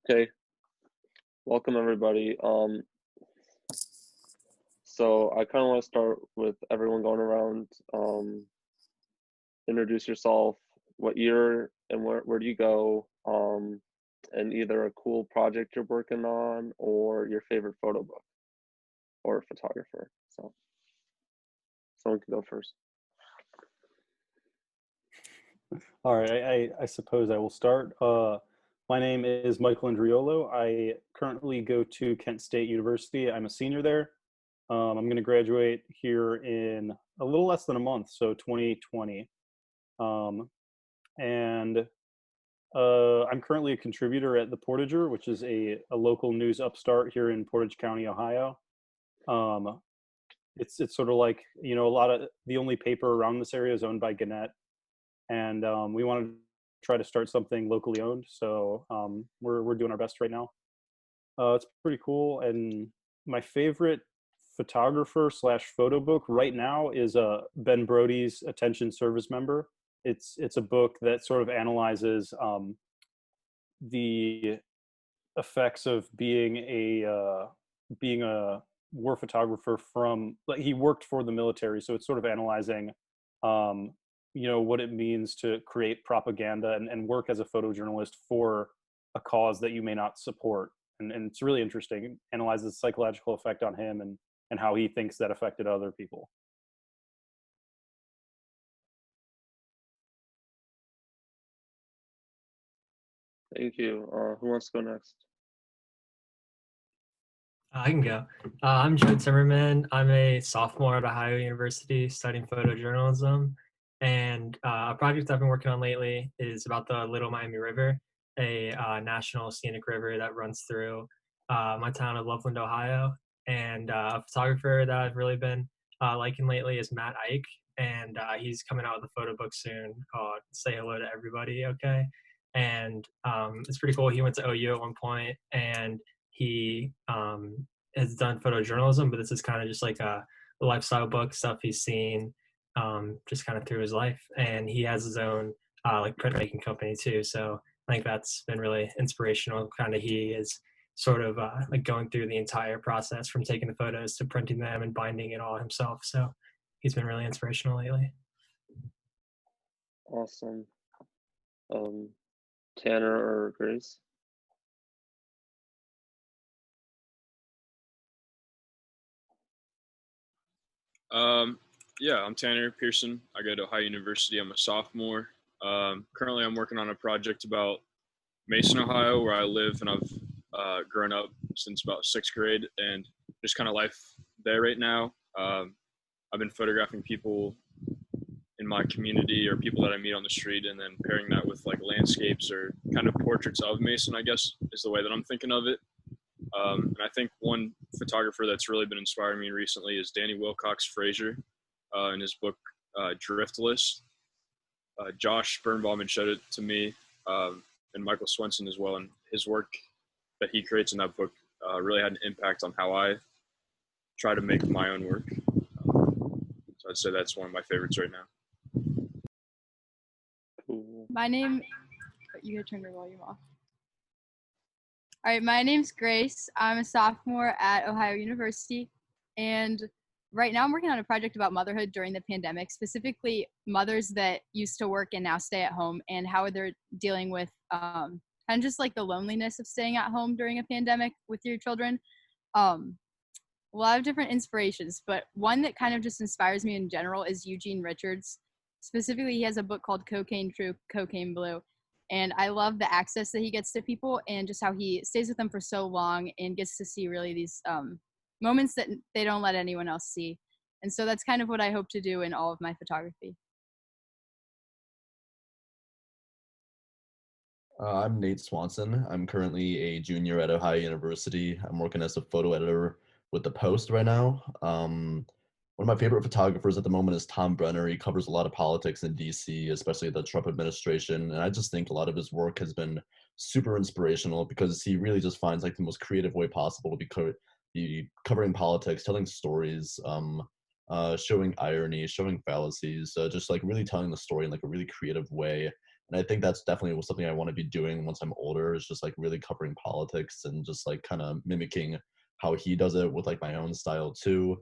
Okay, welcome everybody. So I kind of want to start with everyone going around. Introduce yourself, what year and where do you go? And either a cool project you're working on or your favorite photo book or photographer. So someone can go first. All right, I suppose I will start. My name is Michael Andriolo. I currently go to Kent State University. I'm a senior there. I'm going to graduate here in a little less than a month, so 2020. And I'm currently a contributor at the Portager, which is a local news upstart here in Portage County, Ohio. Um, it's sort of like, a lot of the only paper around this area is owned by Gannett. And we wanted to try to start something locally owned. So we're doing our best right now. It's pretty cool. And my favorite photographer slash photo book right now is Ben Brody's Attention Service Member. It's a book that sort of analyzes the effects of being a war photographer from, like, he worked for the military, so it's sort of analyzing what it means to create propaganda and work as a photojournalist for a cause that you may not support. And it's really interesting. It analyzes the psychological effect on him and how he thinks that affected other people. Thank you. Who wants to go next? I can go. I'm Joe Timmerman. I'm a sophomore at Ohio University studying photojournalism. And a project I've been working on lately is about the Little Miami River, a national scenic river that runs through my town of Loveland, Ohio. And a photographer that I've really been liking lately is Matt Ike. And he's coming out with a photo book soon called Say Hello to Everybody, okay? And it's pretty cool. He went to OU at one point, and he has done photojournalism, but this is kind of just like a lifestyle book, stuff he's seen just kind of through his life. And he has his own like printmaking company too. So I think that's been really inspirational. Kind of he is sort of like going through the entire process from taking the photos to printing them and binding it all himself. So he's been really inspirational lately. Awesome. Tanner or Grace? Yeah, I'm Tanner Pearson. I go to Ohio University. I'm a sophomore. Currently, I'm working on a project about Mason, Ohio, where I live, and I've grown up since about sixth grade, and just kind of life there right now. I've been photographing people in my community or people that I meet on the street, and then pairing that with like landscapes or kind of portraits of Mason, I guess, is the way that I'm thinking of it. And I think one photographer that's really been inspiring me recently is Danny Wilcox Frazier in his book Drift List. Josh Birnbaum had showed it to me, and Michael Swenson as well. And his work that he creates in that book really had an impact on how I try to make my own work. So I'd say that's one of my favorites right now. Cool. You gotta turn your volume off. All right, my name's Grace. I'm a sophomore at Ohio University, and right now I'm working on a project about motherhood during the pandemic, specifically mothers that used to work and now stay at home, and how they're dealing with kind of just like the loneliness of staying at home during a pandemic with your children. A lot of different inspirations, but one that kind of just inspires me in general is Eugene Richards. Specifically, he has a book called Cocaine True, Cocaine Blue. And I love the access that he gets to people and just how he stays with them for so long and gets to see really these moments that they don't let anyone else see. And so that's kind of what I hope to do in all of my photography. I'm Nate Swanson. I'm currently a junior at Ohio University. I'm working as a photo editor with The Post right now. One of my favorite photographers at the moment is Tom Brenner. He covers a lot of politics in DC, especially the Trump administration. And I just think a lot of his work has been super inspirational because he really just finds like the most creative way possible to be covering politics, telling stories, showing irony, showing fallacies, just like really telling the story in like a really creative way. And I think that's definitely something I want to be doing once I'm older, is just like really covering politics and just like kind of mimicking how he does it with like my own style too.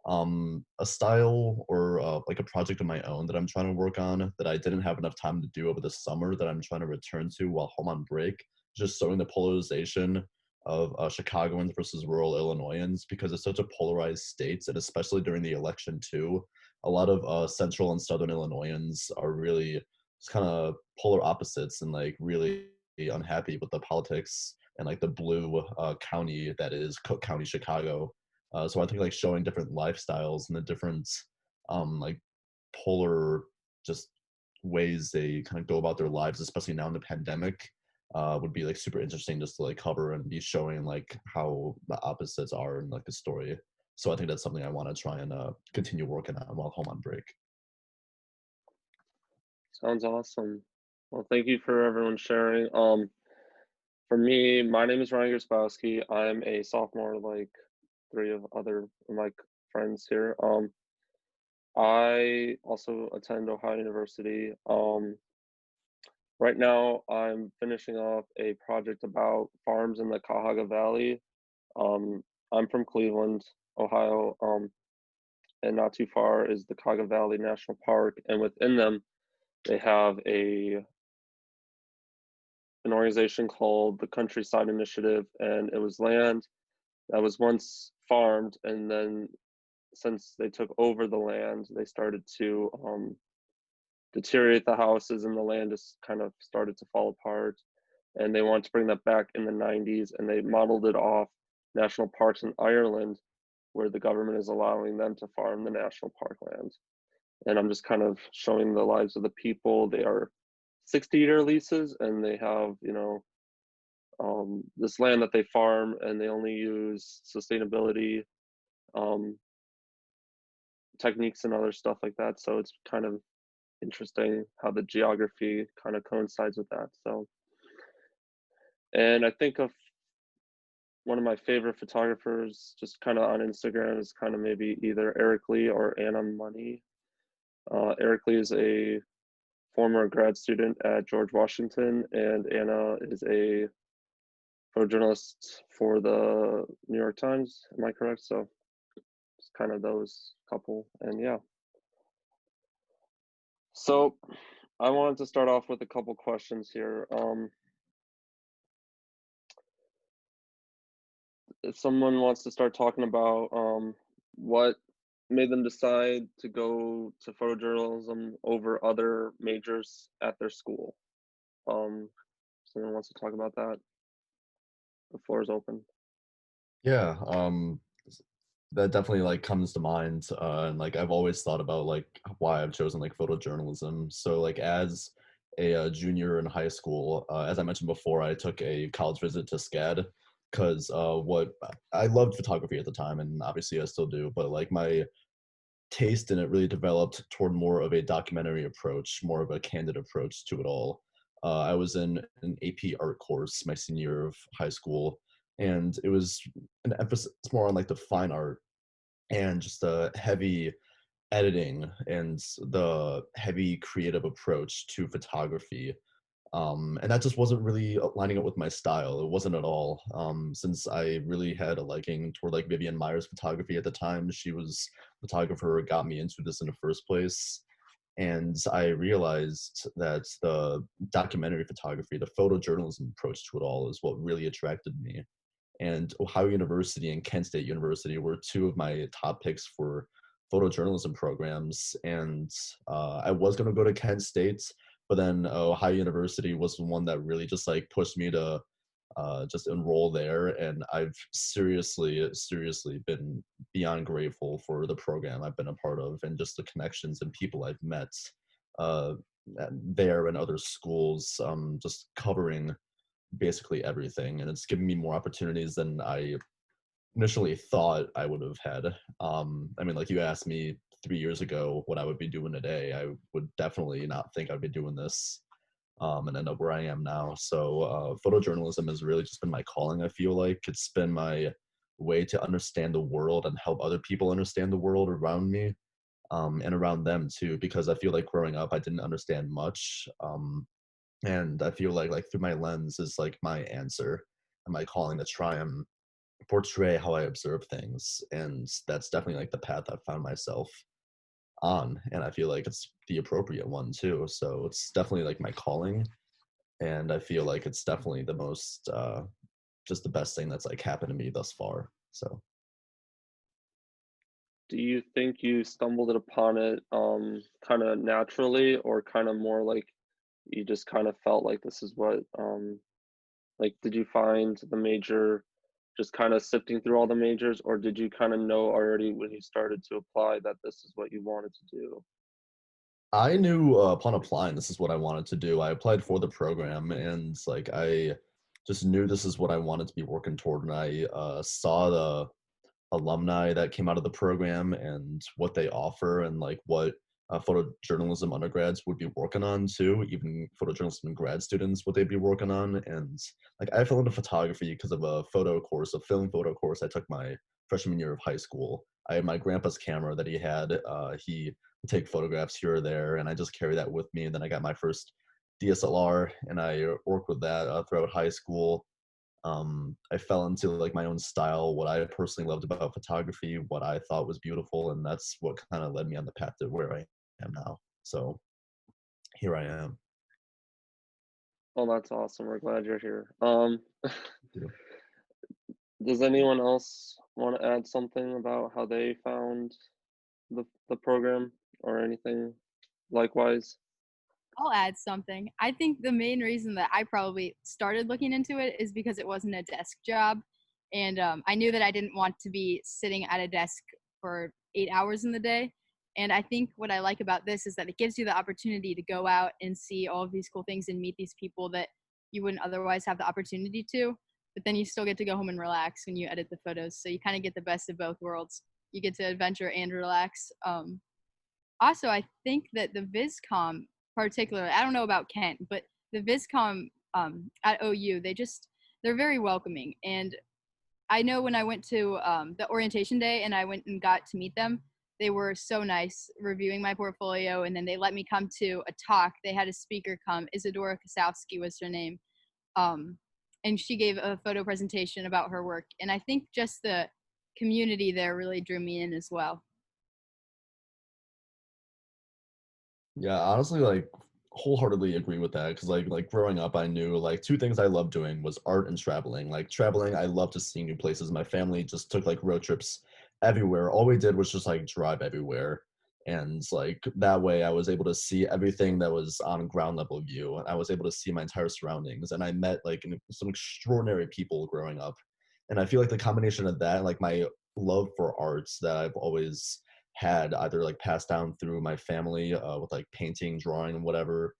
A style or like a project of my own that I'm trying to work on that I didn't have enough time to do over the summer that I'm trying to return to while home on break, just showing the polarization of Chicagoans versus rural Illinoisans, because it's such a polarized state, and especially during the election too. A lot of central and southern Illinoisans are really just kind of polar opposites and like really unhappy with the politics and like the blue county that is Cook County, Chicago. So I think like showing different lifestyles and the different like polar just ways they kind of go about their lives, especially now in the pandemic, would be like super interesting just to like cover and be showing like how the opposites are in like the story. So I think that's something I want to try and continue working on while home on break. Sounds awesome. Well, thank you for everyone sharing. For me, my name is Ryan Grabowski. I'm a sophomore, like three of other of my friends here. I also attend Ohio University. Right now, I'm finishing off a project about farms in the Cuyahoga Valley. Um, I'm from Cleveland, Ohio, and not too far is the Cuyahoga Valley National Park, and within them, they have an organization called the Countryside Initiative, and it was land that was once farmed, and then since they took over the land, they started to deteriorate the houses, and the land just kind of started to fall apart. And they wanted to bring that back in the 90s, and they modeled it off national parks in Ireland, where the government is allowing them to farm the national park land. And I'm just kind of showing the lives of the people. They are 60-year leases, and they have, this land that they farm, and they only use sustainability techniques and other stuff like that. So it's kind of interesting how the geography kind of coincides with that. So, and I think of one of my favorite photographers just kind of on Instagram is kind of maybe either Eric Lee or Anna Money. Eric Lee is a former grad student at George Washington, and Anna is a photojournalist for the New York Times. Am I correct? So it's kind of those couple, and yeah. So I wanted to start off with a couple questions here. If someone wants to start talking about what made them decide to go to photojournalism over other majors at their school. Someone wants to talk about that? The floor is open. Yeah, that definitely like comes to mind, and like I've always thought about like why I've chosen like photojournalism. So like as a junior in high school, as I mentioned before, I took a college visit to SCAD because what I loved photography at the time, and obviously I still do, but like my taste in it really developed toward more of a documentary approach, more of a candid approach to it all. I was in an AP art course my senior year of high school, and it was an emphasis more on like the fine art and just the heavy editing and the heavy creative approach to photography. And that just wasn't really lining up with my style. It wasn't at all. Since I really had a liking toward like Vivian Meyer's photography at the time. She was the photographer who got me into this in the first place. And I realized that the documentary photography, the photojournalism approach to it all is what really attracted me. And Ohio University and Kent State University were two of my top picks for photojournalism programs. And I was going to go to Kent State, but then Ohio University was the one that really just like pushed me to just enroll there. And I've seriously been beyond grateful for the program I've been a part of and just the connections and people I've met uh, there and other schools, just covering basically everything. And it's given me more opportunities than I initially thought I would have had. I mean, like you asked me 3 years ago what I would be doing today, I would definitely not think I'd be doing this, and end up where I am now. So photojournalism has really just been my calling. I feel like it's been my way to understand the world and help other people understand the world around me, and around them too, because I feel like growing up I didn't understand much. And I feel like through my lens is like my answer and my calling to try and portray how I observe things. And that's definitely like the path I've found myself on. And I feel like it's the appropriate one too. So it's definitely like my calling. And I feel like it's definitely the most, just the best thing that's like happened to me thus far. So Do you think you stumbled upon it kind of naturally, or kind of more like you just kind of felt like this is what like did you find the major just kind of sifting through all the majors, or did you kind of know already when you started to apply that this is what you wanted to do? I knew upon applying, this is what I wanted to do. I applied for the program, and like I just knew this is what I wanted to be working toward. And I saw the alumni that came out of the program and what they offer, and like what photojournalism undergrads would be working on too, even photojournalism grad students, what they'd be working on. And like I fell into photography because of a photo course, a film photo course I took my freshman year of high school. I had my grandpa's camera that he had. He would take photographs here or there, and I just carry that with me. And then I got my first DSLR, and I worked with that throughout high school. I fell into like my own style, what I personally loved about photography, what I thought was beautiful, and that's what kind of led me on the path to where I am now. So here I am. Oh, that's awesome. We're glad you're here. Yeah. Does anyone else want to add something about how they found the program or anything likewise? I'll add something. I think the main reason that I probably started looking into it is because it wasn't a desk job. And I knew that I didn't want to be sitting at a desk for 8 hours in the day. And I think what I like about this is that it gives you the opportunity to go out and see all of these cool things and meet these people that you wouldn't otherwise have the opportunity to. But then you still get to go home and relax when you edit the photos. So you kind of get the best of both worlds. You get to adventure and relax. Also, I think that the VisCom, particularly, I don't know about Kent, but the VisCom at OU, they're very welcoming. And I know when I went to the orientation day and I went and got to meet them, they were so nice reviewing my portfolio. And then they let me come to a talk. They had a speaker come. Isadora Kosowski was her name. And she gave a photo presentation about her work. And I think just the community there really drew me in as well. Yeah, honestly, like wholeheartedly agree with that because like growing up, I knew like two things I loved doing was art and traveling. Like traveling, I love to see new places. My family just took like road trips everywhere. All we did was just like drive everywhere. And like that way I was able to see everything that was on ground level view. And I was able to see my entire surroundings. And I met like some extraordinary people growing up. And I feel like the combination of that, like my love for arts that I've always had either like passed down through my family with like painting, drawing, and whatever,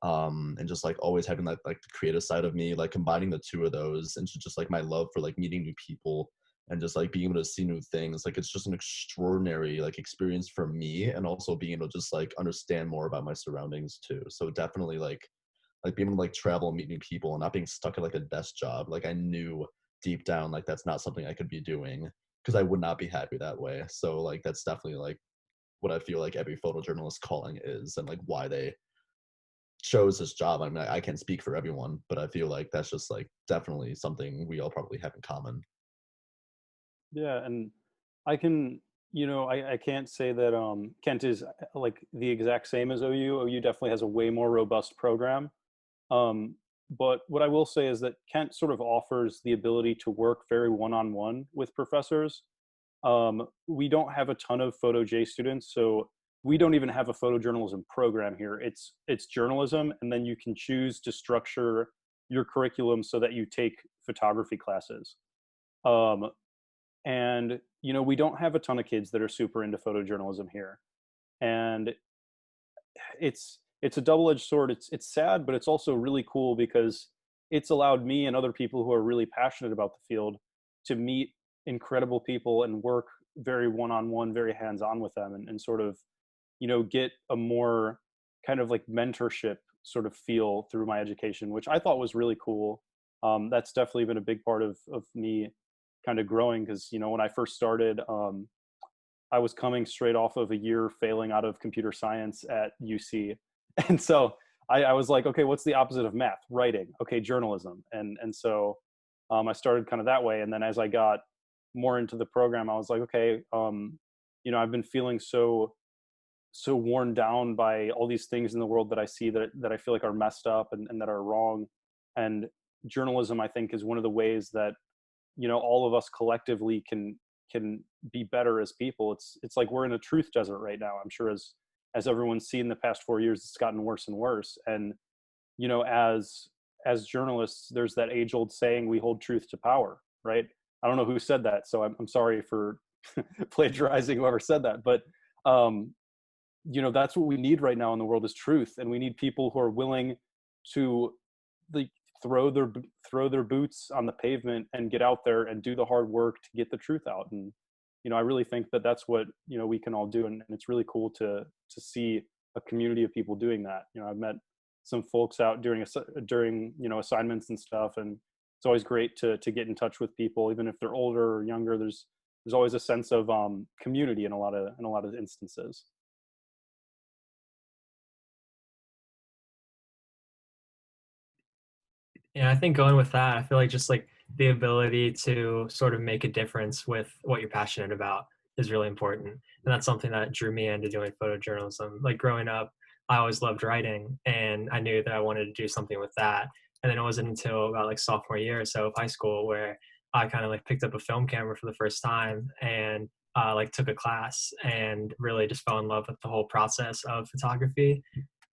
and just like always having like the creative side of me, like combining the two of those into just like my love for like meeting new people and just like being able to see new things. Like it's just an extraordinary like experience for me, and also being able to just like understand more about my surroundings too. So definitely like being able to like travel and meet new people and not being stuck at like a desk job. Like I knew deep down like that's not something I could be doing because I would not be happy that way. So like that's definitely like what I feel like every photojournalist calling is, and like why they chose this job. I mean, I can't speak for everyone, but I feel like that's just like definitely something we all probably have in common. Yeah, and I can, I can't say that Kent is like the exact same as OU. OU definitely has a way more robust program. Um, but what I will say is that Kent sort of offers the ability to work very one-on-one with professors. We don't have a ton of Photo J students, so we don't even have a photojournalism program here. It's journalism, and then you can choose to structure your curriculum so that you take photography classes. Um, and we don't have a ton of kids that are super into photojournalism here, and it's a double-edged sword. It's sad, but it's also really cool because it's allowed me and other people who are really passionate about the field to meet incredible people and work very one-on-one, very hands-on with them, and sort of get a more kind of like mentorship sort of feel through my education, which I thought was really cool. That's definitely been a big part of me kind of growing because when I first started, I was coming straight off of a year failing out of computer science at UC. And so I was like, okay, what's the opposite of math? Writing. Okay, journalism. And so I started kind of that way. And then as I got more into the program, I was like, okay, I've been feeling so worn down by all these things in the world that I see that I feel like are messed up and that are wrong. And journalism, I think, is one of the ways that, all of us collectively can be better as people. It's like we're in a truth desert right now. I'm sure as everyone's seen the past 4 years, it's gotten worse and worse. And, as journalists, there's that age old saying, we hold truth to power, right? I don't know who said that, so I'm sorry for plagiarizing whoever said that, but that's what we need right now in the world is truth. And we need people who are willing to like throw their boots on the pavement and get out there and do the hard work to get the truth out. And I really think that that's what we can all do, and it's really cool to see a community of people doing that. I've met some folks out during assignments and stuff, and it's always great to get in touch with people, even if they're older or younger. There's always a sense of community in a lot of instances. Yeah, I think going with that, I feel like just like the ability to sort of make a difference with what you're passionate about is really important. And that's something that drew me into doing photojournalism. Like growing up, I always loved writing and I knew that I wanted to do something with that. And then it wasn't until about like sophomore year or so of high school where I kind of like picked up a film camera for the first time and like took a class and really just fell in love with the whole process of photography.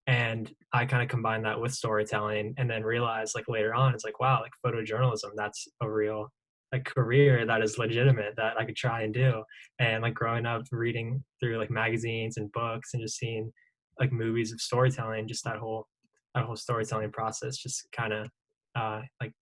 And I kind of combined that with storytelling and then realized like later on, it's like, wow, like photojournalism, that's a real like career that is legitimate that I could try and do. And like growing up reading through like magazines and books and just seeing like movies of storytelling, just that whole storytelling process just kind of like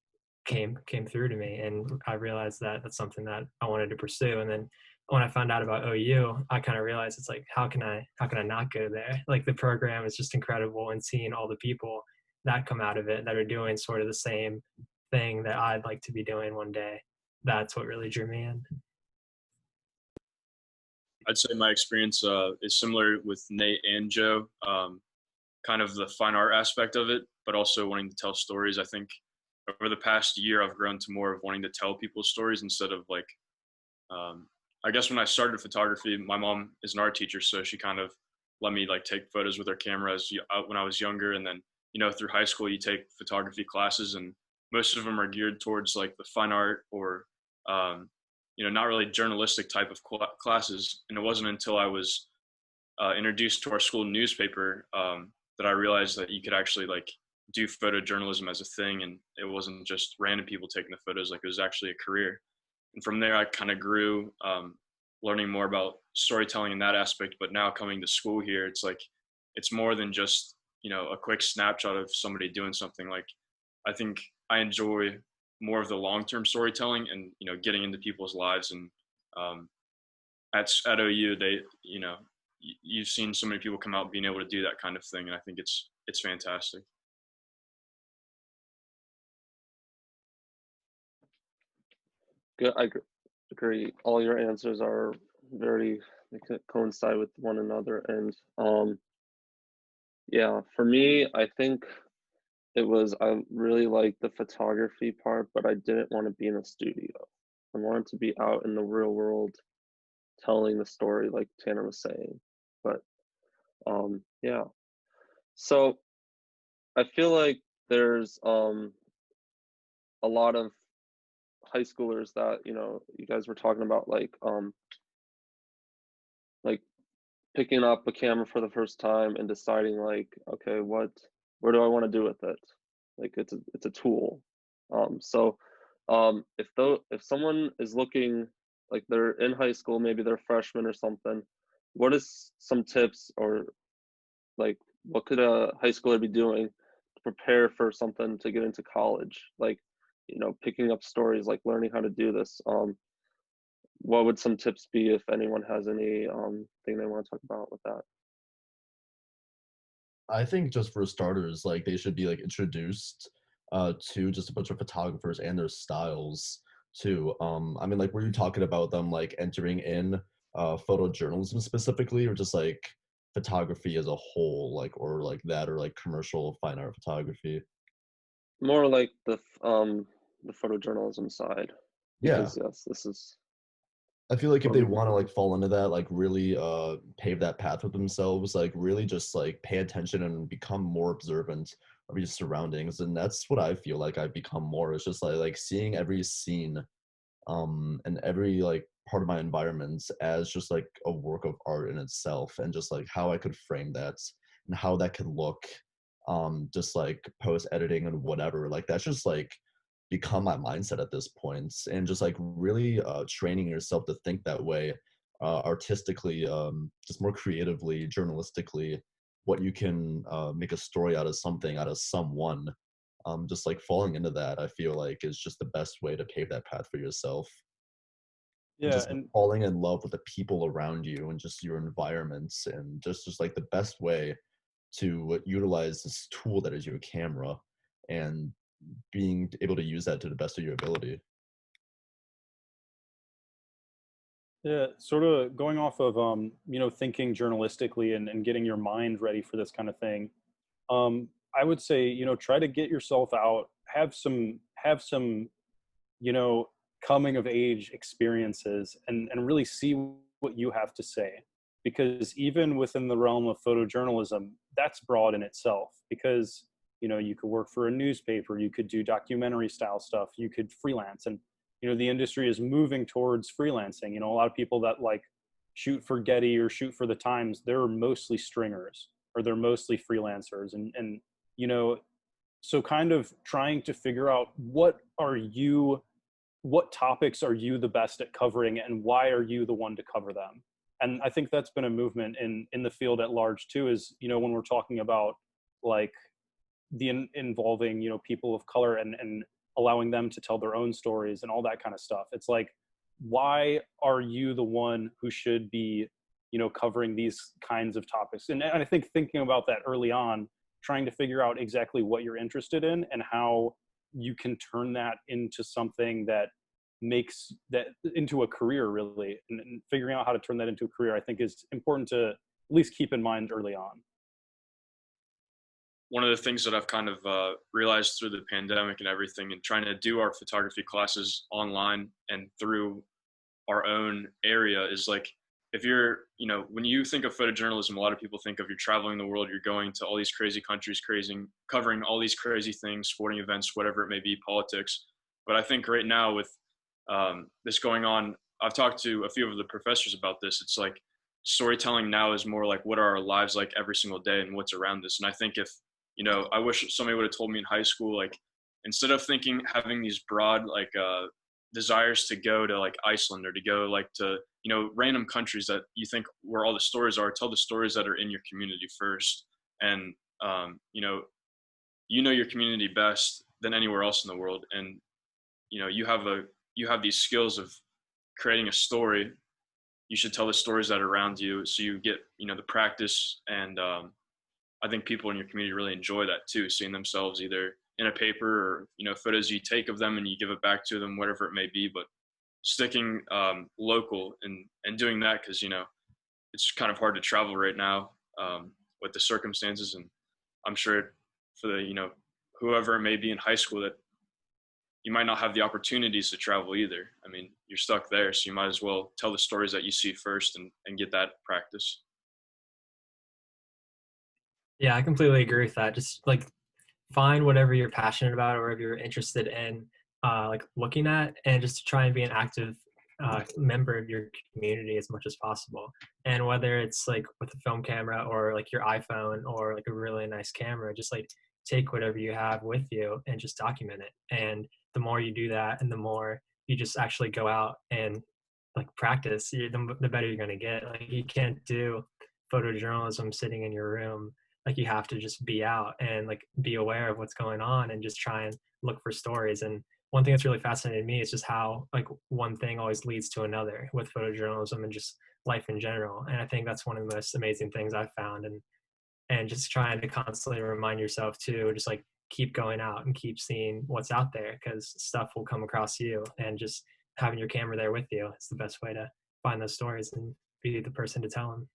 came through to me, and I realized that that's something that I wanted to pursue. And then when I found out about OU, I kind of realized it's like, how can I not go there? Like the program is just incredible, and seeing all the people that come out of it that are doing sort of the same thing that I'd like to be doing one day, that's what really drew me in. I'd say my experience is similar with Nate and Joe, kind of the fine art aspect of it, but also wanting to tell stories. I think over the past year, I've grown to more of wanting to tell people stories instead of like, I guess when I started photography, my mom is an art teacher, so she kind of let me like take photos with her camera when I was younger. And then, through high school, you take photography classes, and most of them are geared towards like the fine art or, not really journalistic type of classes. And it wasn't until I was introduced to our school newspaper that I realized that you could actually like do photojournalism as a thing, and it wasn't just random people taking the photos, like it was actually a career. And from there I kind of grew, learning more about storytelling in that aspect. But now coming to school here, it's like it's more than just a quick snapshot of somebody doing something. Like I think I enjoy more of the long-term storytelling and getting into people's lives. And at OU, they you've seen so many people come out being able to do that kind of thing, and I think it's fantastic. Good. I agree. All your answers are very, they coincide with one another. And yeah, for me, I think I really liked the photography part, but I didn't want to be in a studio. I wanted to be out in the real world telling the story, like Tanner was saying. But yeah. So I feel like there's a lot of high schoolers that you guys were talking about, like picking up a camera for the first time and deciding like, okay, where do I want to do with it? Like it's a tool. If someone is looking, like they're in high school, maybe they're freshmen or something, what is some tips, or like what could a high schooler be doing to prepare for something to get into college? Like, picking up stories, like learning how to do this. What would some tips be if anyone has any thing they want to talk about with that? I think just for starters, like they should be like introduced to just a bunch of photographers and their styles too. I mean, like, were you talking about them like entering in photojournalism specifically, or just like photography as a whole, like, or like that, or like commercial fine art photography? More like the photojournalism side, Yeah. because yes, this is I feel like if where they we want to begin. like fall into that, like really pave that path with themselves, like really just like pay attention and become more observant of your surroundings. And that's what I feel like I've become more. It's just like seeing every scene and every like part of my environment as just like a work of art in itself, and just like how I could frame that and how that could look, just like post editing and whatever. Like that's just like become my mindset at this point, and just like really training yourself to think that way, artistically, just more creatively, journalistically, what you can make a story out of something, out of someone. Just like falling into that, I feel like is just the best way to pave that path for yourself, and Yeah, just like and falling in love with the people around you and just your environments, and just like the best way to utilize this tool that is your camera, and being able to use that to the best of your ability. yeah, sort of going off of thinking journalistically and getting your mind ready for this kind of thing. I would say, try to get yourself out, have some you know, coming of age experiences, and really see what you have to say. Because even within the realm of photojournalism, that's broad in itself. Because, you could work for a newspaper, you could do documentary style stuff, you could freelance. And, the industry is moving towards freelancing. A lot of people that like shoot for Getty or shoot for the Times, they're mostly stringers or they're mostly freelancers. And, you know, so kind of trying to figure out what topics are you the best at covering and why are you the one to cover them. And I think that's been a movement in the field at large too, is when we're talking about like involving people of color and allowing them to tell their own stories and all that kind of stuff. It's like, why are you the one who should be covering these kinds of topics? And I think thinking about that early on, trying to figure out exactly what you're interested in and how you can turn that into something that makes that into a career, really. And figuring out how to turn that into a career, I think, is important to at least keep in mind early on. One of the things that I've kind of realized through the pandemic and everything, and trying to do our photography classes online and through our own area, is like, if you're, when you think of photojournalism, a lot of people think of you're traveling the world, you're going to all these crazy countries, covering all these crazy things, sporting events, whatever it may be, politics. But I think right now with this going on, I've talked to a few of the professors about this. It's like storytelling now is more like what are our lives like every single day and what's around us. And I think if, I wish somebody would have told me in high school, like, instead of having these broad, like, desires to go to like Iceland or to go like to, random countries that you think where all the stories are, tell the stories that are in your community first. And, your community best than anywhere else in the world. And, you have these skills of creating a story. You should tell the stories that are around you, so you get, the practice. And, I think people in your community really enjoy that too, seeing themselves either in a paper or, photos you take of them and you give it back to them, whatever it may be. But sticking local and doing that, because, it's kind of hard to travel right now, with the circumstances. And I'm sure for the, whoever it may be in high school, that you might not have the opportunities to travel either. I mean, you're stuck there, so you might as well tell the stories that you see first and get that practice. Yeah, I completely agree with that. Just like find whatever you're passionate about or whatever you're interested in, like looking at, and just to try and be an active member of your community as much as possible. And whether it's like with a film camera or like your iPhone or like a really nice camera, just like take whatever you have with you and just document it. And the more you do that, and the more you just actually go out and like practice, the better you're going to get. Like you can't do photojournalism sitting in your room. Like you have to just be out and like be aware of what's going on and just try and look for stories. And one thing that's really fascinated me is just how like one thing always leads to another with photojournalism and just life in general. And I think that's one of the most amazing things I've found. And just trying to constantly remind yourself to just like keep going out and keep seeing what's out there, because stuff will come across you, and just having your camera there with you is the best way to find those stories and be the person to tell them.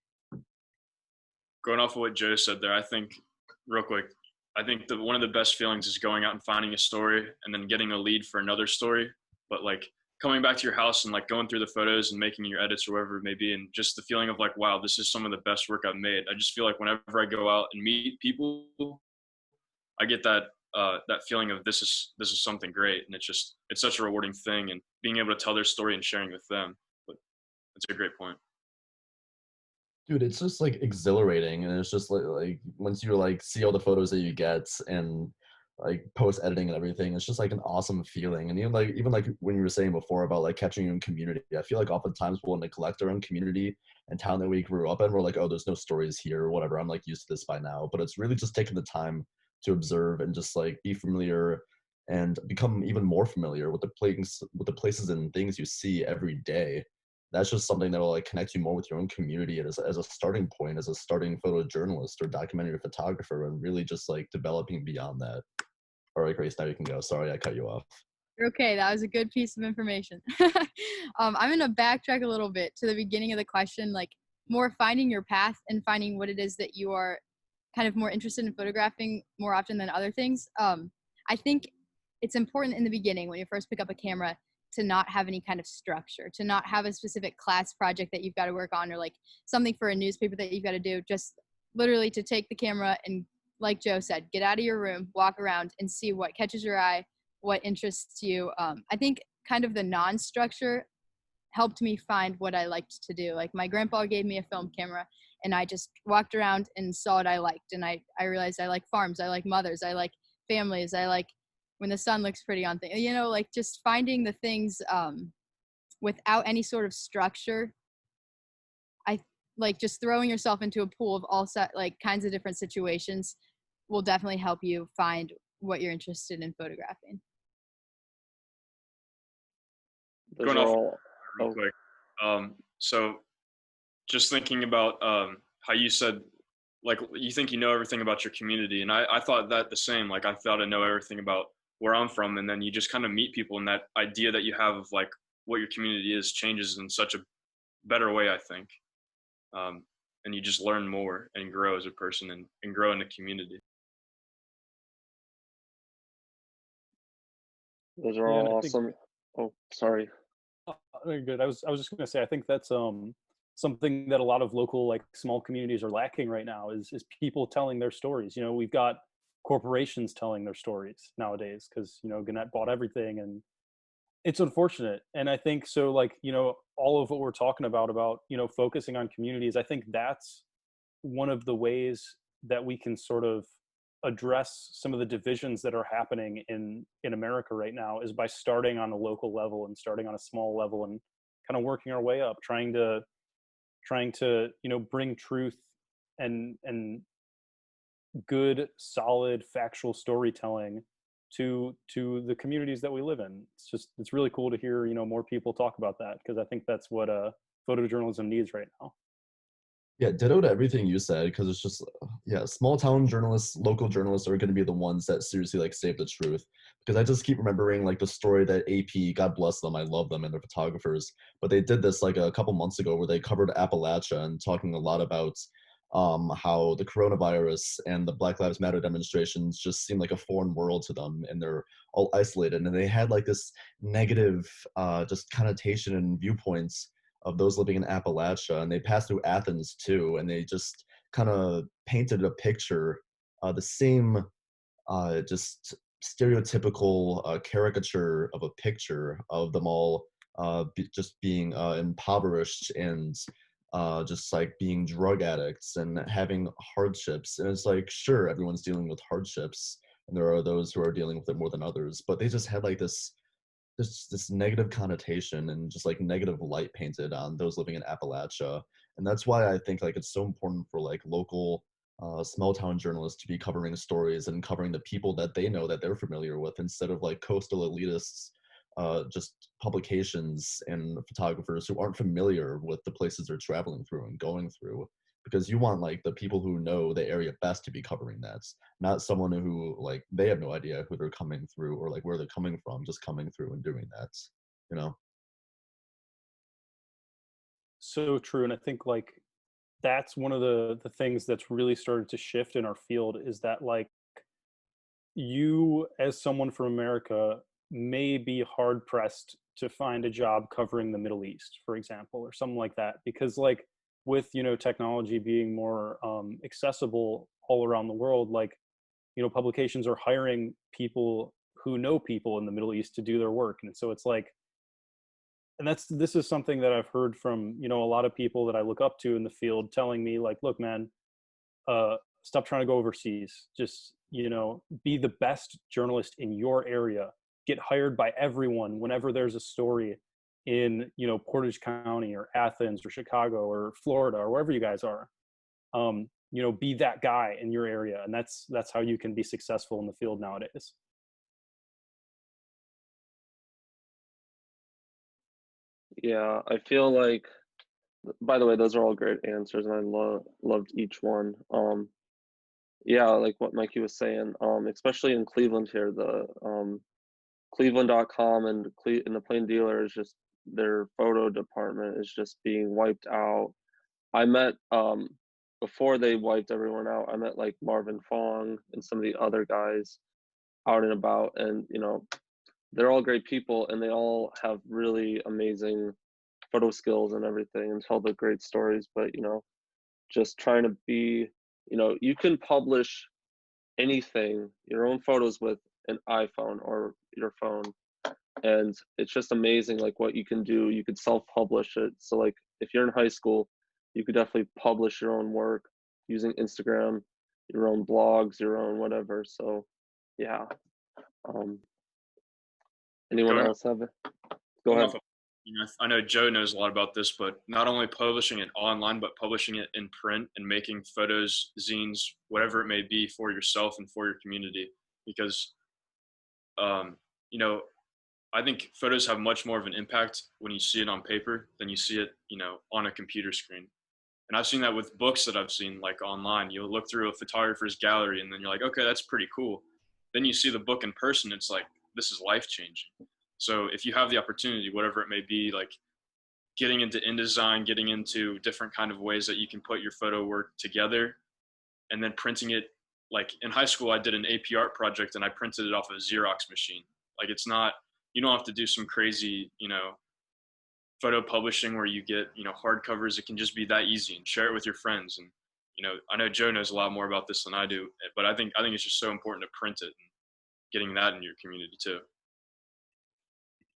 going off of what Joe said there, I think real quick, I think one of the best feelings is going out and finding a story and then getting a lead for another story. But like coming back to your house and like going through the photos and making your edits or whatever it may be, and just the feeling of like, wow, this is some of the best work I've made. I just feel like whenever I go out and meet people, I get that that feeling of this is something great, and it's such a rewarding thing, and being able to tell their story and sharing with them. But that's a great point. Dude, it's just like exhilarating, and it's just like once you like see all the photos that you get and like post editing and everything, it's just like an awesome feeling. And even like when you were saying before about like catching your own community, I feel like oftentimes we'll neglect our own community and town that we grew up in. We're like, oh, there's no stories here or whatever. I'm like used to this by now. But it's really just taking the time to observe and just like be familiar and become even more familiar with the places and things you see every day. That's just something that will like connect you more with your own community as a starting point, as a starting photojournalist or documentary photographer, and really just like developing beyond that. All right, Grace, now you can go. Sorry, I cut you off. You're okay. That was a good piece of information. I'm going to backtrack a little bit to the beginning of the question, like more finding your path and finding what it is that you are kind of more interested in photographing more often than other things. I think it's important in the beginning when you first pick up a camera to not have any kind of structure, to not have a specific class project that you've got to work on or like something for a newspaper that you've got to do. Just literally to take the camera and, like Joe said, get out of your room, walk around and see what catches your eye, what interests you. I think kind of the non-structure helped me find what I liked to do. Like my grandpa gave me a film camera and I just walked around and saw what I liked. And I realized I like farms, I like mothers, I like families, I like when the sun looks pretty on things, you know, like just finding the things without any sort of structure. I like just throwing yourself into a pool of all like kinds of different situations will definitely help you find what you're interested in photographing. Those Going are off all. real Oh, quick. So just thinking about how you said, like, you think you know everything about your community. And I thought that the same. Like, I thought I know everything about where I'm from. And then you just kind of meet people, and that idea that you have of, like, what your community is changes in such a better way, I think. And you just learn more and grow as a person and grow in the community. those are Yeah, and I all think awesome. Oh, sorry. very good. I was just going to say, I think that's something that a lot of local like small communities are lacking right now is people telling their stories. You know, we've got corporations telling their stories nowadays because Gannett bought everything, and it's unfortunate. And I think so, like, all of what we're talking about focusing on communities, I think that's one of the ways that we can sort of address some of the divisions that are happening in America right now is by starting on a local level and starting on a small level and kind of working our way up, trying to bring truth and good, solid, factual storytelling to the communities that we live in. It's really cool to hear more people talk about that, because I think that's what photojournalism needs right now. Yeah, ditto to everything you said, because it's just, yeah, small town journalists, local journalists are going to be the ones that seriously like save the truth. Because I just keep remembering like the story that AP, God bless them, I love them and they're photographers, but they did this like a couple months ago where they covered Appalachia and talking a lot about how the coronavirus and the Black Lives Matter demonstrations just seem like a foreign world to them, and they're all isolated, and they had like this negative just connotation and viewpoints of those living in Appalachia, and they passed through Athens too, and they just kind of painted a picture, the same just stereotypical caricature of a picture of them all just being impoverished and just like being drug addicts and having hardships. And it's like, sure, everyone's dealing with hardships, and there are those who are dealing with it more than others, but they just had like this negative connotation and just like negative light painted on those living in Appalachia. And that's why I think like it's so important for like local small town journalists to be covering stories and covering the people that they know, that they're familiar with, instead of like coastal elitists, just publications and photographers who aren't familiar with the places they're traveling through and going through. Because you want like the people who know the area best to be covering that, not someone who like they have no idea who they're coming through or like where they're coming from, just coming through and doing that, you know. So true. And I think like that's one of the things that's really started to shift in our field, is that like you as someone from America may be hard pressed to find a job covering the Middle East, for example, or something like that, because like with technology being more accessible all around the world, like publications are hiring people who know people in the Middle East to do their work, and so it's like, and this is something that I've heard from a lot of people that I look up to in the field, telling me like, look, man, stop trying to go overseas. Just be the best journalist in your area. Get hired by everyone whenever there's a story in Portage County or Athens or Chicago or Florida or wherever you guys are. Be that guy in your area, and that's how you can be successful in the field nowadays. Yeah, I feel like, by the way, those are all great answers, and I loved each one. Yeah, like what Mikey was saying, especially in Cleveland here, the Cleveland.com and the Plain Dealer is just, their photo department is just being wiped out. I met before they wiped everyone out, I met like Marvin Fong and some of the other guys out and about, and they're all great people, and they all have really amazing photo skills and everything, and tell the great stories. But just trying to be, you can publish anything, your own photos, with an iPhone or your phone, and it's just amazing like what you can do. You could self-publish it. So like if you're in high school, you could definitely publish your own work using Instagram, your own blogs, your own whatever. So yeah. um Anyone Going, else have it? Go going ahead. off of, I know Joe knows a lot about this, but not only publishing it online, but publishing it in print and making photos, zines, whatever it may be, for yourself and for your community. Because, um, you know, I think photos have much more of an impact when you see it on paper than you see it, on a computer screen. And I've seen that with books that I've seen like online. You'll look through a photographer's gallery and then you're like, okay, that's pretty cool. Then you see the book in person, it's like, this is life changing. So if you have the opportunity, whatever it may be, like getting into InDesign, getting into different kind of ways that you can put your photo work together, and then printing it. Like in high school, I did an AP art project and I printed it off of a Xerox machine. Like it's not, you don't have to do some crazy, photo publishing where you get, hardcovers. It can just be that easy, and share it with your friends. And, I know Joe knows a lot more about this than I do, but I think it's just so important to print it and getting that in your community too.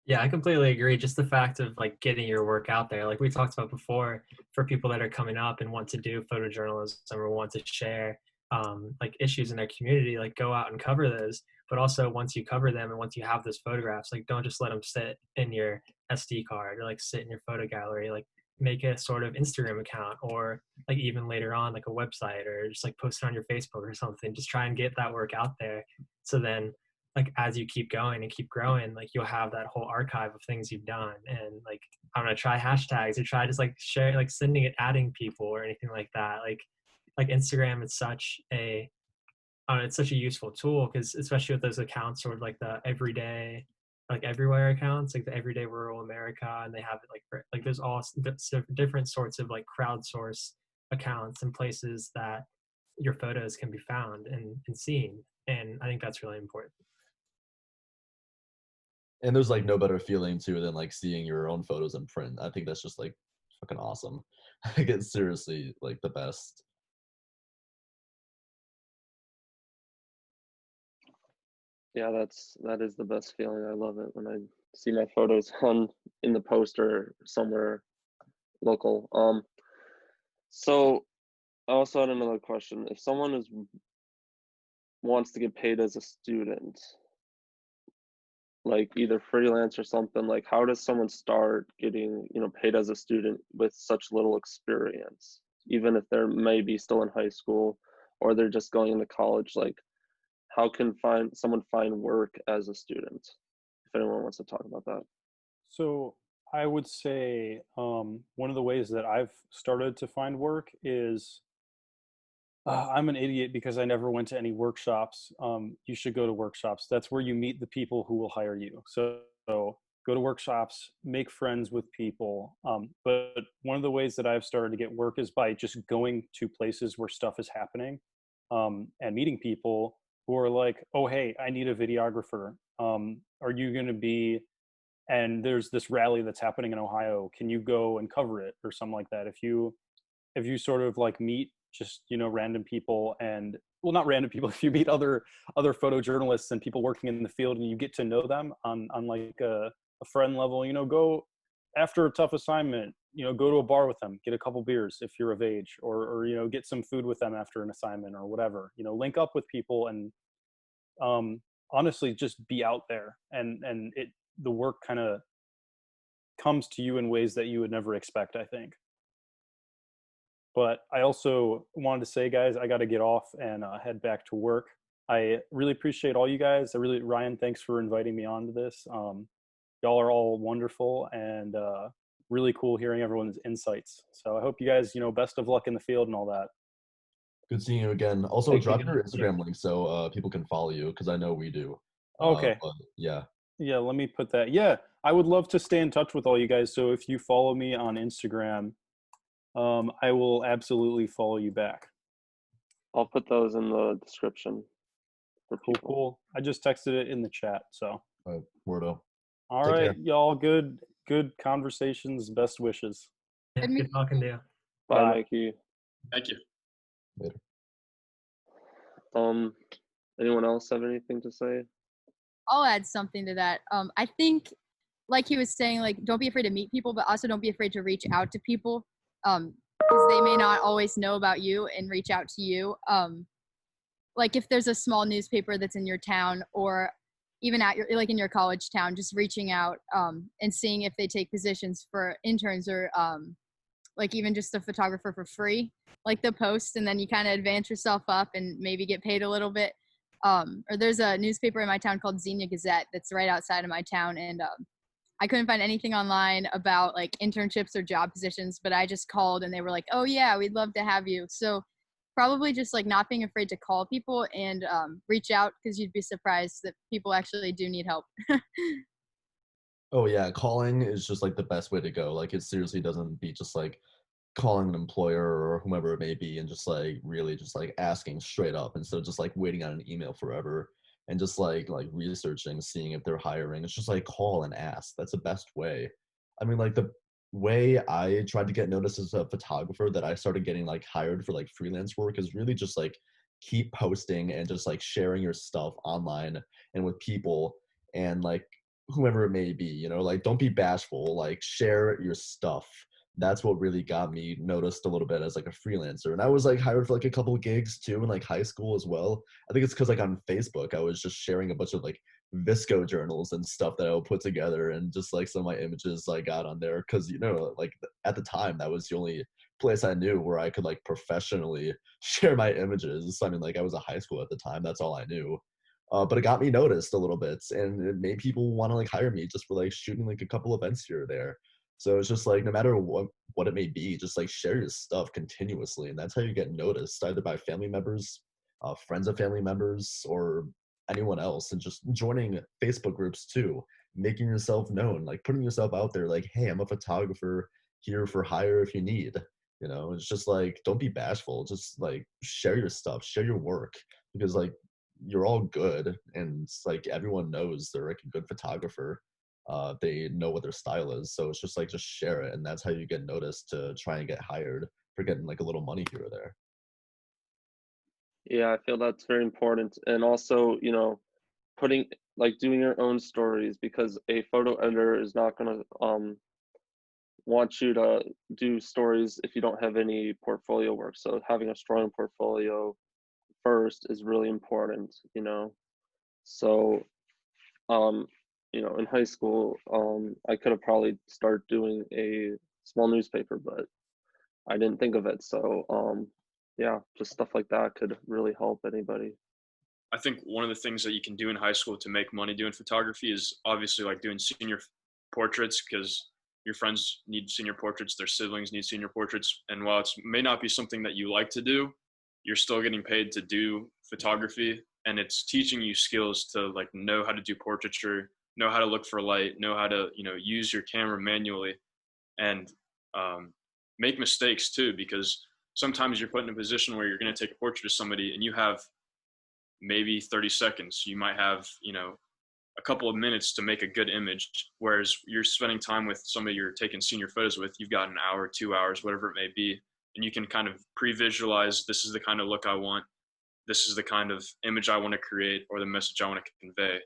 Yeah, I completely agree. Just the fact of like getting your work out there, like we talked about before, for people that are coming up and want to do photojournalism or want to share like issues in their community, like go out and cover those. But also, once you cover them and once you have those photographs, like don't just let them sit in your SD card or like sit in your photo gallery. Like make a sort of Instagram account, or like even later on like a website, or just like post it on your Facebook or something. Just try and get that work out there. So then like as you keep going and keep growing, like you'll have that whole archive of things you've done. And like I'm gonna try hashtags, or try just like share, like sending it, adding people or anything like that. Like Instagram is such a it's such a useful tool, because especially with those accounts, sort of like the everyday, like everywhere accounts, like the everyday rural America, and they have it like like there's all different sorts of like crowdsource accounts and places that your photos can be found and seen. And I think that's really important. And there's like no better feeling too than like seeing your own photos in print. I think that's just like fucking awesome. Like it's seriously like the best. Yeah, that is the best feeling. I love it when I see my photos on in the poster somewhere local. So I also had another question. If someone wants to get paid as a student, like either freelance or something, like how does someone start getting, paid as a student with such little experience, even if they're maybe still in high school or they're just going into college? Like how can someone find work as a student, if anyone wants to talk about that? So I would say one of the ways that I've started to find work is I'm an idiot because I never went to any workshops. You should go to workshops. That's where you meet the people who will hire you. So go to workshops, make friends with people. But one of the ways that I've started to get work is by just going to places where stuff is happening, and meeting people who are like, oh, hey, I need a videographer. Are you going to be, and there's this rally that's happening in Ohio. Can you go and cover it or something like that? If you sort of like meet just, random people, and well, not random people, if you meet other photojournalists and people working in the field, and you get to know them on like a friend level, go after a tough assignment, go to a bar with them, get a couple beers if you're of age, or get some food with them after an assignment or whatever, link up with people, and honestly just be out there, and the work kind of comes to you in ways that you would never expect, I think. But I also wanted to say, guys, I got to get off and head back to work. I really appreciate all you guys. Ryan, thanks for inviting me on to this. Y'all are all wonderful, and really cool hearing everyone's insights. So I hope you guys, best of luck in the field and all that. Good seeing you again. Also, Thank you drop again. your Instagram link so people can follow you, because I know we do. Okay. But yeah. Yeah, let me put that. Yeah, I would love to stay in touch with all you guys. So if you follow me on Instagram, I will absolutely follow you back. I'll put those in the description. For Cool, people. cool. I just texted it in the chat. So. All right, Wordo. All Take right, care. y'all. Good conversations. Best wishes. Yeah, good talking to you. Bye, Bye. Mikey. Thank you. Later. Anyone else have anything to say? I'll add something to that. I think, like he was saying, like, don't be afraid to meet people, but also don't be afraid to reach out to people, because they may not always know about you and reach out to you. Like if there's a small newspaper that's in your town, or even at your, like in your college town, just reaching out and seeing if they take positions for interns, or like even just a photographer for free, like the post, and then you kind of advance yourself up and maybe get paid a little bit. Or there's a newspaper in my town called Xenia Gazette that's right outside of my town, and I couldn't find anything online about like internships or job positions, but I just called and they were like, oh yeah, we'd love to have you. So probably just like not being afraid to call people and reach out, because you'd be surprised that people actually do need help. Oh yeah, calling is just like the best way to go. Like it seriously doesn't be just like calling an employer or whomever it may be and just like really just like asking straight up instead of just like waiting on an email forever and just like researching, seeing if they're hiring. It's just like call and ask. That's the best way. I mean, like the way I tried to get noticed as a photographer, that I started getting like hired for like freelance work, is really just like keep posting and just like sharing your stuff online and with people, and like whoever it may be, like don't be bashful, like share your stuff. That's what really got me noticed a little bit as like a freelancer. And I was like hired for like a couple of gigs too in like high school as well. I think it's because like on Facebook I was just sharing a bunch of like Visco journals and stuff that I would put together, and just like some of my images I got on there, because like at the time that was the only place I knew where I could like professionally share my images. I mean, like I was a high school at the time, that's all I knew. But it got me noticed a little bit, and it made people want to like hire me just for like shooting like a couple events here or there. So it's just like no matter what it may be, just like share your stuff continuously, and that's how you get noticed, either by family members, friends of family members, or anyone else. And just joining Facebook groups too, making yourself known, like putting yourself out there, like, hey, I'm a photographer here for hire if you need. It's just like don't be bashful, just like share your stuff, share your work, because like you're all good, and it's like everyone knows they're like a good photographer. They know what their style is, so it's just like just share it, and that's how you get noticed to try and get hired for getting like a little money here or there. Yeah, I feel that's very important. And also, putting like doing your own stories, because a photo editor is not going to want you to do stories if you don't have any portfolio work. So having a strong portfolio first is really important. So in high school, I could have probably started doing a small newspaper, but I didn't think of it. So yeah, just stuff like that could really help anybody. I think one of the things that you can do in high school to make money doing photography is obviously like doing senior portraits, because your friends need senior portraits, their siblings need senior portraits. And while it may not be something that you like to do, you're still getting paid to do photography, and it's teaching you skills to like know how to do portraiture, know how to look for light, know how to, use your camera manually, and make mistakes too, because sometimes you're put in a position where you're going to take a portrait of somebody and you have maybe 30 seconds. You might have, a couple of minutes to make a good image, whereas you're spending time with somebody you're taking senior photos with, you've got an hour, 2 hours, whatever it may be, and you can kind of pre-visualize, this is the kind of look I want, this is the kind of image I want to create, or the message I want to convey.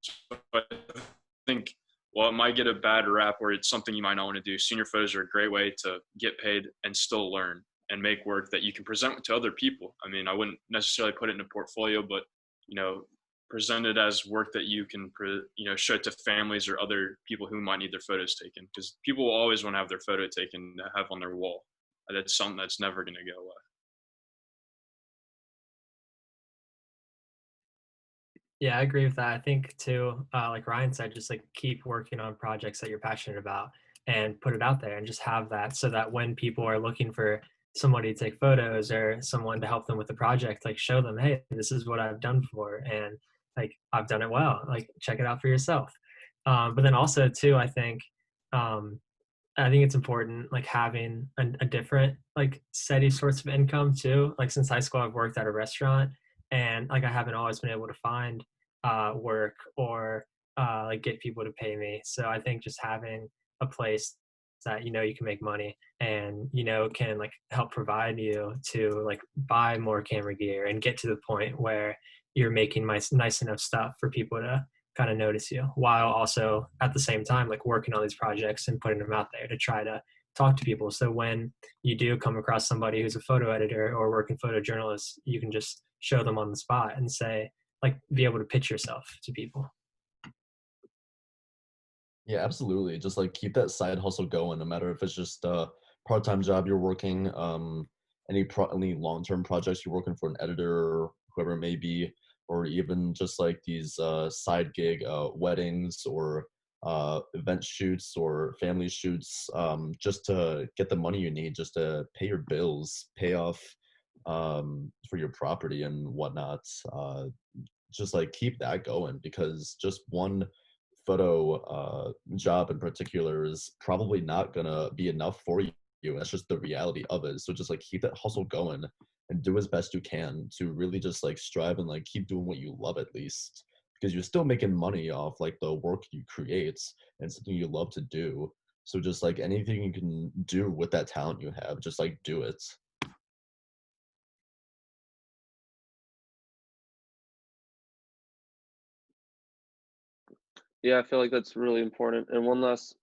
So I think, while it might get a bad rap or it's something you might not want to do, senior photos are a great way to get paid and still learn and make work that you can present to other people. I mean, I wouldn't necessarily put it in a portfolio, but, present it as work that you can, show to families or other people who might need their photos taken, because people will always want to have their photo taken to have on their wall. That's something that's never going to go away. Yeah, I agree with that. I think too, like Ryan said, just like keep working on projects that you're passionate about and put it out there and just have that so that when people are looking for somebody to take photos or someone to help them with the project, like show them, hey, this is what I've done before and like I've done it well. Like check it out for yourself. But then also too, um, I think it's important like having a different like steady source of income too. Like since high school, I've worked at a restaurant and like I haven't always been able to find work or like get people to pay me. So I think just having a place that you can make money and can like help provide you to like buy more camera gear and get to the point where you're making nice enough stuff for people to kind of notice you, while also at the same time like working on these projects and putting them out there to try to talk to people. So when you do come across somebody who's a photo editor or working photojournalist, you can just show them on the spot and say, like, be able to pitch yourself to people. Yeah, absolutely. Just like keep that side hustle going, no matter if it's just a part-time job you're working, any long-term projects you're working for an editor or whoever it may be, or even just like these side gig weddings or event shoots or family shoots, just to get the money you need, just to pay your bills, pay off for your property and whatnot. Just like keep that going, because just one photo job in particular is probably not gonna be enough for you. That's just the reality of it. So just like keep that hustle going and do as best you can to really just like strive and like keep doing what you love, at least, because you're still making money off like the work you create and something you love to do. So just like anything you can do with that talent you have, just like do it. Yeah, I feel like that's really important. And one last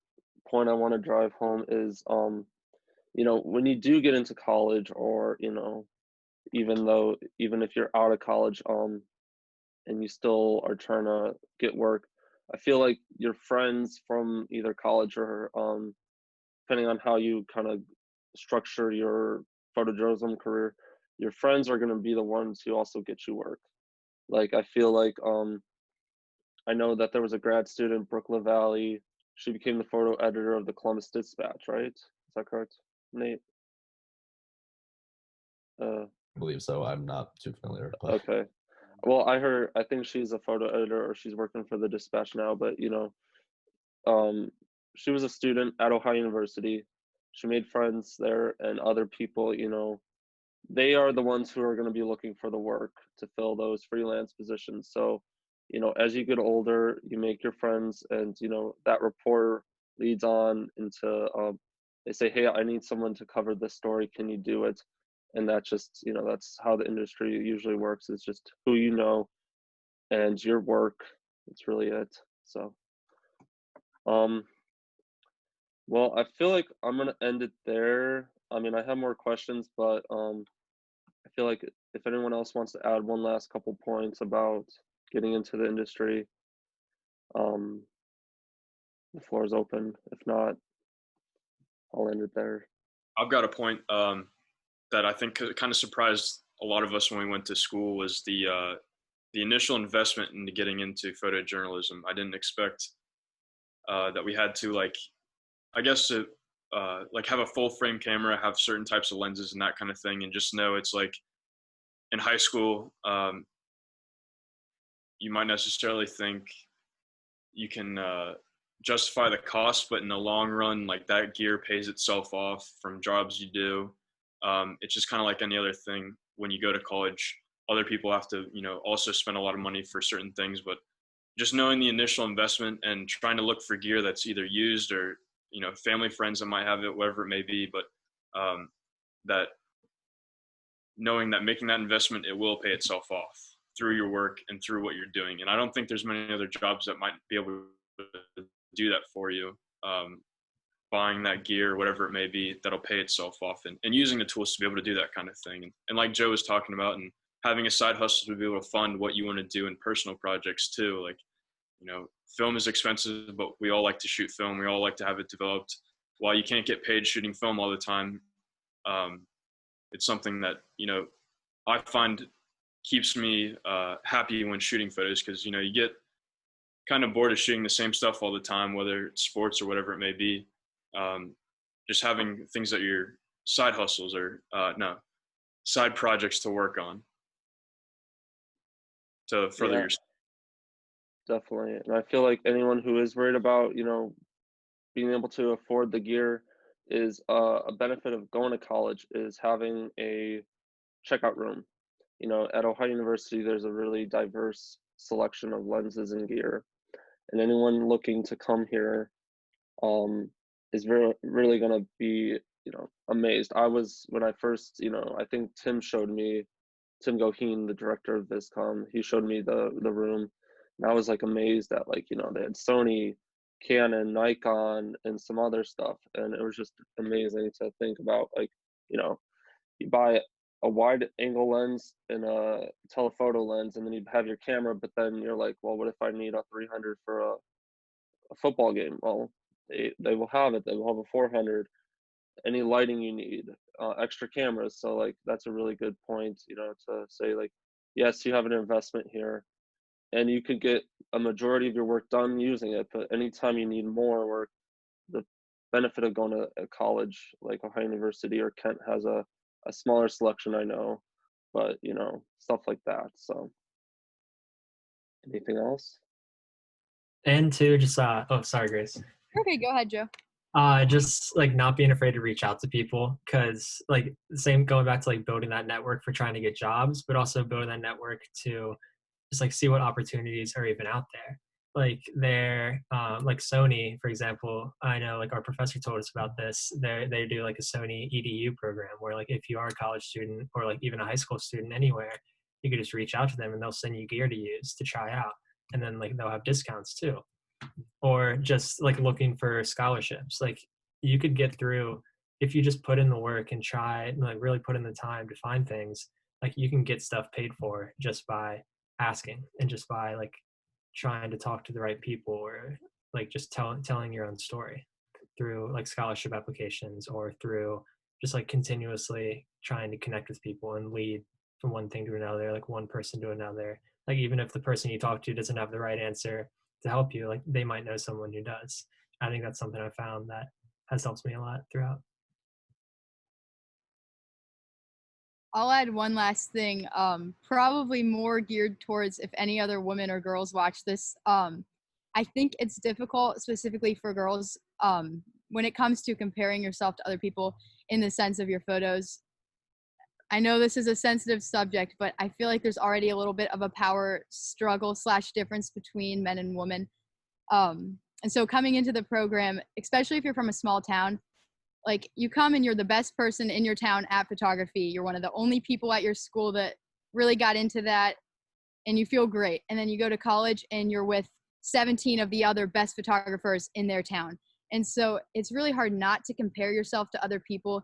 point I want to drive home is, when you do get into college, or, even if you're out of college, and you still are trying to get work, I feel like your friends from either college or, depending on how you kind of structure your photojournalism career, your friends are going to be the ones who also get you work. Like, I feel like, I know that there was a grad student, Brooke LaValle. She became the photo editor of the Columbus Dispatch, right? Is that correct, Nate? Uh, I believe so. I'm not too familiar, but okay. Well, I think she's a photo editor, or she's working for the Dispatch now, but she was a student at Ohio University. She made friends there, and other people, they are the ones who are going to be looking for the work to fill those freelance positions. So, as you get older, you make your friends, and that rapport leads on into, they say, hey, I need someone to cover this story, can you do it? And that's just, that's how the industry usually works. It's just who you know and your work. That's really it. So well, I feel like I'm gonna end it there. I mean, I have more questions, but I feel like if anyone else wants to add one last couple points about getting into the industry, um, the floor is open. If not, I'll end it there. I've got a point that I think kind of surprised a lot of us when we went to school, was the initial investment into getting into photojournalism. I didn't expect that we had to, like, I guess, like have a full frame camera, have certain types of lenses and that kind of thing, and just know it's like in high school, you might necessarily think you can justify the cost, but in the long run, like that gear pays itself off from jobs you do. It's just kind of like any other thing. When you go to college, other people have to, also spend a lot of money for certain things, but just knowing the initial investment and trying to look for gear that's either used or, family friends that might have it, whatever it may be, but that knowing that making that investment, it will pay itself off through your work and through what you're doing. And I don't think there's many other jobs that might be able to do that for you. Buying that gear, whatever it may be, that'll pay itself off, and using the tools to be able to do that kind of thing. And like Joe was talking about, and having a side hustle to be able to fund what you want to do in personal projects too. Like, film is expensive, but we all like to shoot film. We all like to have it developed. While you can't get paid shooting film all the time, it's something that, I find keeps me happy when shooting photos, because, you get kind of bored of shooting the same stuff all the time, whether it's sports or whatever it may be. Just having things that your side hustles or side projects to work on to further Yeah, your. definitely. And I feel like anyone who is worried about, being able to afford the gear is a benefit of going to college is having a checkout room. At Ohio University, there's a really diverse selection of lenses and gear, and anyone looking to come here is really going to be, amazed. I was, when I first, I think Tim Goheen, the director of VisCom, he showed me the room, and I was like amazed at, like, they had Sony, Canon, Nikon, and some other stuff, and it was just amazing to think about, like, you buy a wide angle lens and a telephoto lens, and then you have your camera, but then you're like, well, what if I need a 300 for a football game? Well, they will have it. They will have a 400. Any lighting you need, extra cameras. So, like, that's a really good point, to say, like, yes, you have an investment here, and you could get a majority of your work done using it, but anytime you need more work, the benefit of going to a college like Ohio University or Kent has a smaller selection, I know, but stuff like that. So, anything else? And two, just oh, sorry, Grace. Okay, go ahead, Joe. Just like not being afraid to reach out to people, because like same going back to like building that network for trying to get jobs, but also building that network to just like see what opportunities are even out there. Like like Sony, for example, I know like our professor told us about this. They do like a Sony EDU program where, like, if you are a college student or like even a high school student anywhere, you could just reach out to them and they'll send you gear to use to try out, and then like they'll have discounts too. Or just like looking for scholarships, like you could get through if you just put in the work and try and like really put in the time to find things. Like you can get stuff paid for just by asking and just by like trying to talk to the right people, or like just telling your own story through like scholarship applications, or through just like continuously trying to connect with people and lead from one thing to another, like one person to another. Like even if the person you talk to doesn't have the right answer to help you, like they might know someone who does. I think that's something I found that has helped me a lot throughout. I'll add one last thing, probably more geared towards if any other women or girls watch this. I think it's difficult, specifically for girls, when it comes to comparing yourself to other people in the sense of your photos. I know this is a sensitive subject, but I feel like there's already a little bit of a power struggle / difference between men and women. And so coming into the program, especially if you're from a small town, like you come and you're the best person in your town at photography. You're one of the only people at your school that really got into that, and you feel great. And then you go to college and you're with 17 of the other best photographers in their town. And so it's really hard not to compare yourself to other people,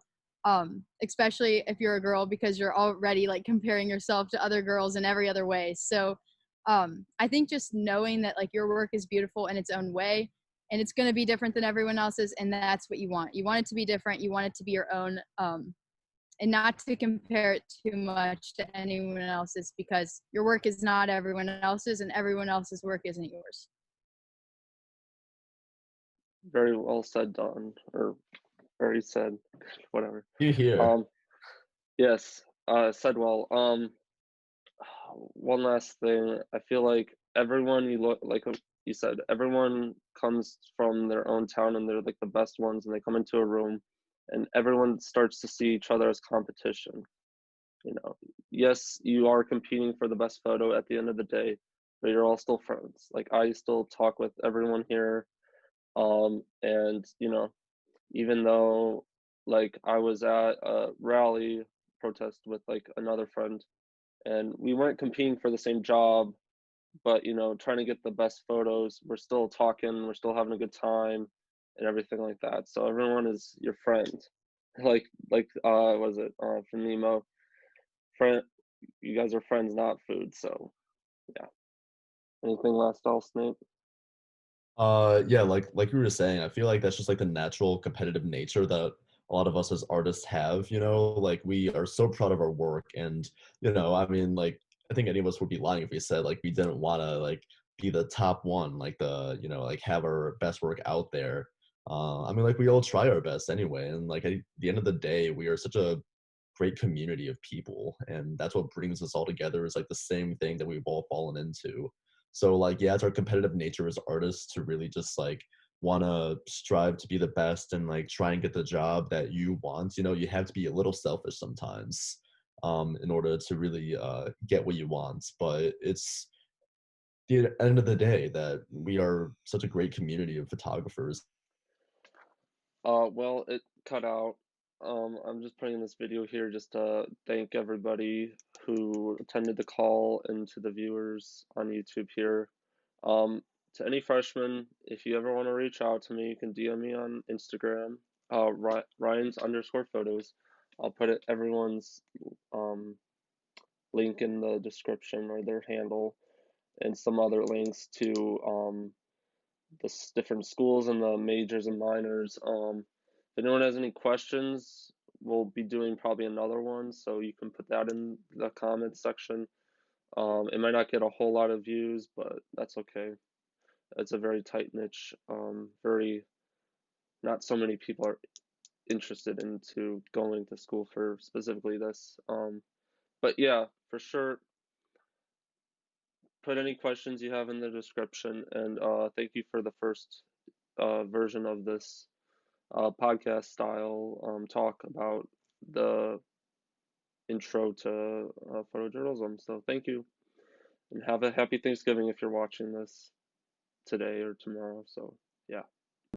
especially if you're a girl, because you're already like comparing yourself to other girls in every other way. So I think just knowing that like your work is beautiful in its own way, and it's going to be different than everyone else's, and that's what you want. You want it to be different. You want it to be your own, and not to compare it too much to anyone else's, because your work is not everyone else's, and everyone else's work isn't yours. Very well said, Don, or very said, whatever. You here? Yes, said well. One last thing. I feel like everyone you look like you said, everyone comes from their own town and they're like the best ones, and they come into a room and everyone starts to see each other as competition. You know, yes, you are competing for the best photo at the end of the day, but you're all still friends. Like, I still talk with everyone here. And you know, even though like I was at a rally protest with like another friend, and we weren't competing for the same job, but you know, trying to get the best photos, we're still talking, we're still having a good time and everything like that. So everyone is your friend. Like was it from Nemo? Friend, you guys are friends, not food. So yeah. Anything last else, Nate? Yeah, like you were saying, I feel like that's just like the natural competitive nature that a lot of us as artists have, you know, like we are so proud of our work. And, you know, I mean, like, I think any of us would be lying if we said like we didn't want to like be the top one, like the, you know, like have our best work out there. I mean, like we all try our best anyway, and like at the end of the day, we are such a great community of people, and that's what brings us all together, is like the same thing that we've all fallen into. So like, yeah, it's our competitive nature as artists to really just like want to strive to be the best and like try and get the job that you want. You know, you have to be a little selfish sometimes in order to really get what you want. But it's the end of the day that we are such a great community of photographers. Well, it cut out. I'm just putting this video here just to thank everybody who attended the call and to the viewers on YouTube here. To any freshmen, if you ever want to reach out to me, you can DM me on Instagram, Ryan's_photos. I'll put everyone's link in the description, or their handle, and some other links to the different schools and the majors and minors. If anyone has any questions, we'll be doing probably another one, so you can put that in the comments section. It might not get a whole lot of views, but that's okay. It's a very tight niche. Very, not so many people are interested into going to school for specifically this. But yeah, for sure, put any questions you have in the description. And thank you for the first version of this podcast style talk about the intro to photojournalism. So thank you, and have a happy Thanksgiving if you're watching this today or tomorrow. So yeah.